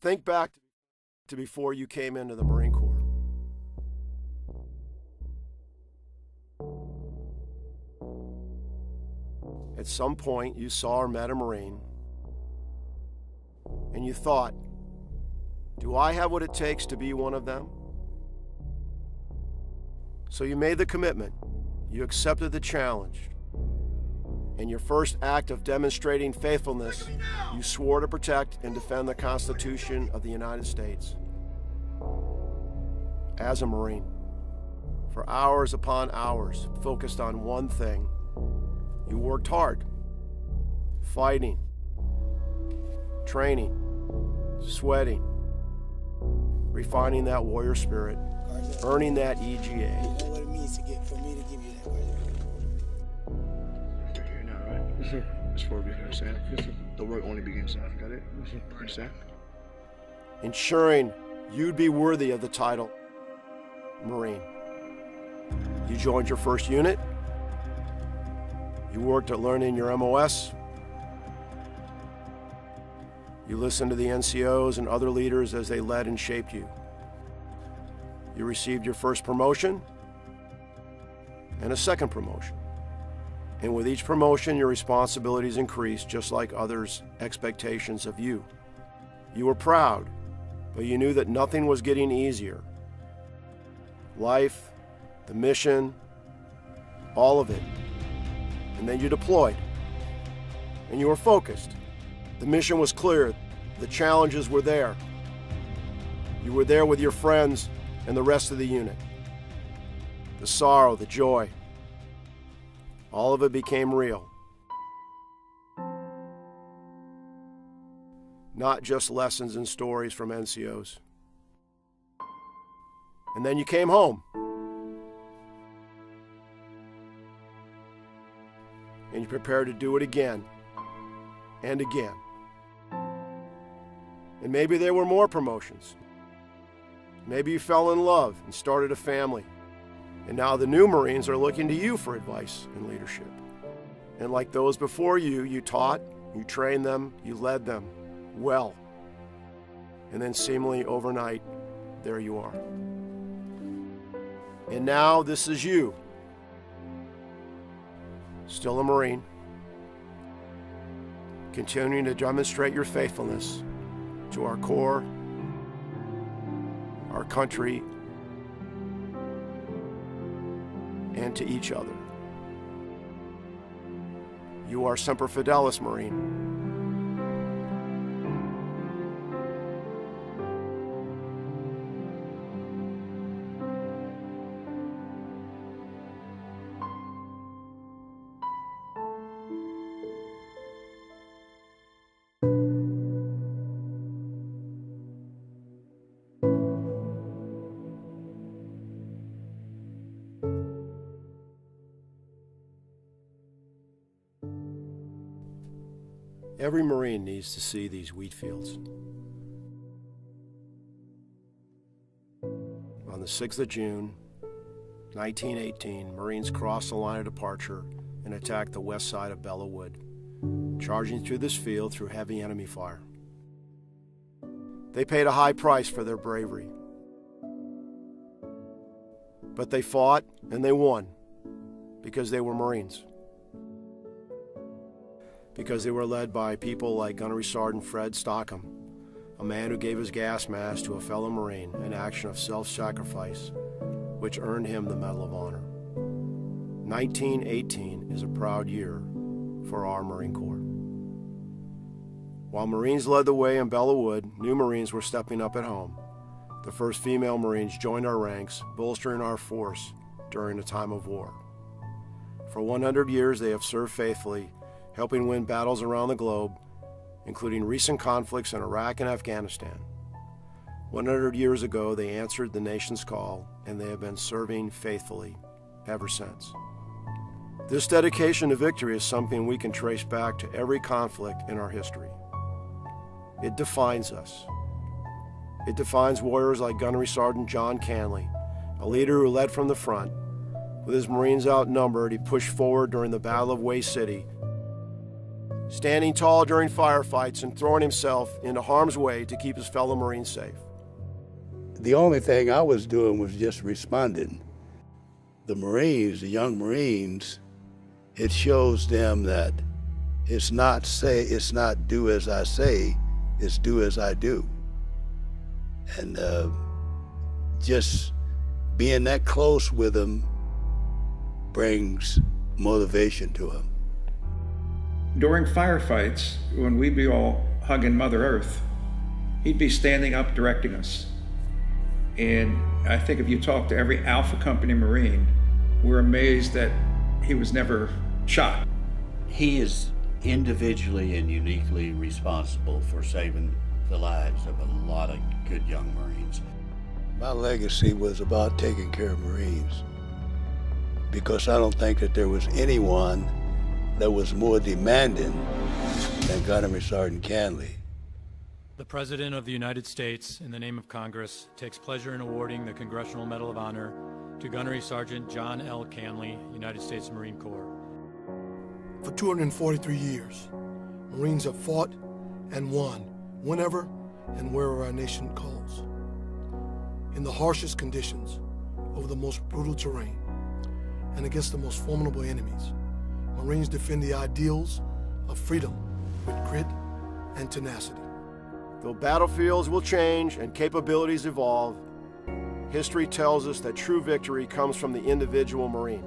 Think back to before you came into the Marine Corps. At some point, you saw or met a Marine, and you thought, do I have what it takes to be one of them? So you made the commitment, you accepted the challenge, and your first act of demonstrating faithfulness, you swore to protect and defend the Constitution of the United States. As a Marine, for hours upon hours, focused on one thing, you worked hard, fighting, training, sweating, refining that warrior spirit, earning that EGA. You know what it means for me to give you that, Commandant. You're not right. It's for you, understand? The work only begins now. Got it? Understand? Ensuring you'd be worthy of the title Marine. You joined your first unit. You worked at learning your MOS. You listened to the NCOs and other leaders as they led and shaped you. You received your first promotion and a second promotion. And with each promotion, your responsibilities increased, just like others' expectations of you. You were proud, but you knew that nothing was getting easier. Life, the mission, all of it. And then you deployed, and you were focused. The mission was clear. The challenges were there. You were there with your friends and the rest of the unit. The sorrow, the joy, all of it became real. Not just lessons and stories from NCOs. And then you came home. And you prepared to do it again and again. And maybe there were more promotions. Maybe you fell in love and started a family. And now the new Marines are looking to you for advice and leadership. And like those before you, you taught, you trained them, you led them well. And then seemingly overnight, there you are. And now this is you. Still a Marine, continuing to demonstrate your faithfulness to our Corps, our country, and to each other. You are Semper Fidelis, Marine. Every Marine needs to see these wheat fields. On the 6th of June, 1918, Marines crossed the line of departure and attacked the west side of Belleau Wood, charging through this field through heavy enemy fire. They paid a high price for their bravery. But they fought and they won because they were Marines. Because they were led by people like Gunnery Sergeant Fred Stockham, a man who gave his gas mask to a fellow Marine, an action of self-sacrifice, which earned him the Medal of Honor. 1918 is a proud year for our Marine Corps. While Marines led the way in Belleau Wood, new Marines were stepping up at home. The first female Marines joined our ranks, bolstering our force during a time of war. For 100 years, they have served faithfully, helping win battles around the globe, including recent conflicts in Iraq and Afghanistan. 100 years ago, they answered the nation's call, and they have been serving faithfully ever since. This dedication to victory is something we can trace back to every conflict in our history. It defines us. It defines warriors like Gunnery Sergeant John Canley, a leader who led from the front. With his Marines outnumbered, he pushed forward during the Battle of Way City, standing tall during firefights and throwing himself into harm's way to keep his fellow Marines safe. The only thing I was doing was just responding. The Marines, the young Marines, it shows them that it's not do as I say, it's do as I do. And just being that close with them brings motivation to them. During firefights, when we'd be all hugging Mother Earth, he'd be standing up directing us. And I think if you talk to every Alpha Company Marine, we're amazed that he was never shot. He is individually and uniquely responsible for saving the lives of a lot of good young Marines. My legacy was about taking care of Marines, because I don't think that there was anyone that was more demanding than Gunnery Sergeant Canley. The President of the United States, in the name of Congress, takes pleasure in awarding the Congressional Medal of Honor to Gunnery Sergeant John L. Canley, United States Marine Corps. For 243 years, Marines have fought and won whenever and wherever our nation calls. In the harshest conditions, over the most brutal terrain, and against the most formidable enemies, Marines defend the ideals of freedom with grit and tenacity. Though battlefields will change and capabilities evolve, history tells us that true victory comes from the individual Marine.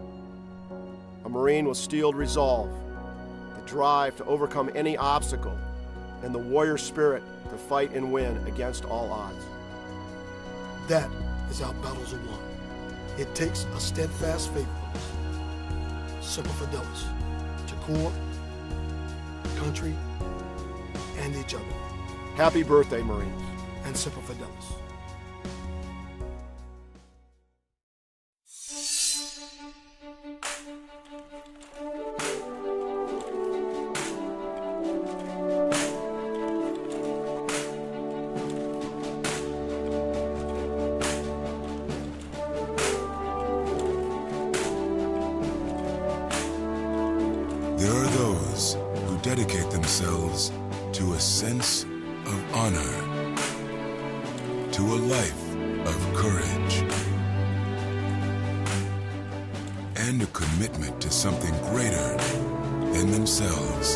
A Marine with steeled resolve, the drive to overcome any obstacle, and the warrior spirit to fight and win against all odds. That is how battles are won. It takes a steadfast faithfulness, Semper Fidelis, to corps, country, and each other. Happy birthday, Marines. And Semper Fidelis. There are those who dedicate themselves to a sense of honor, to a life of courage, and a commitment to something greater than themselves.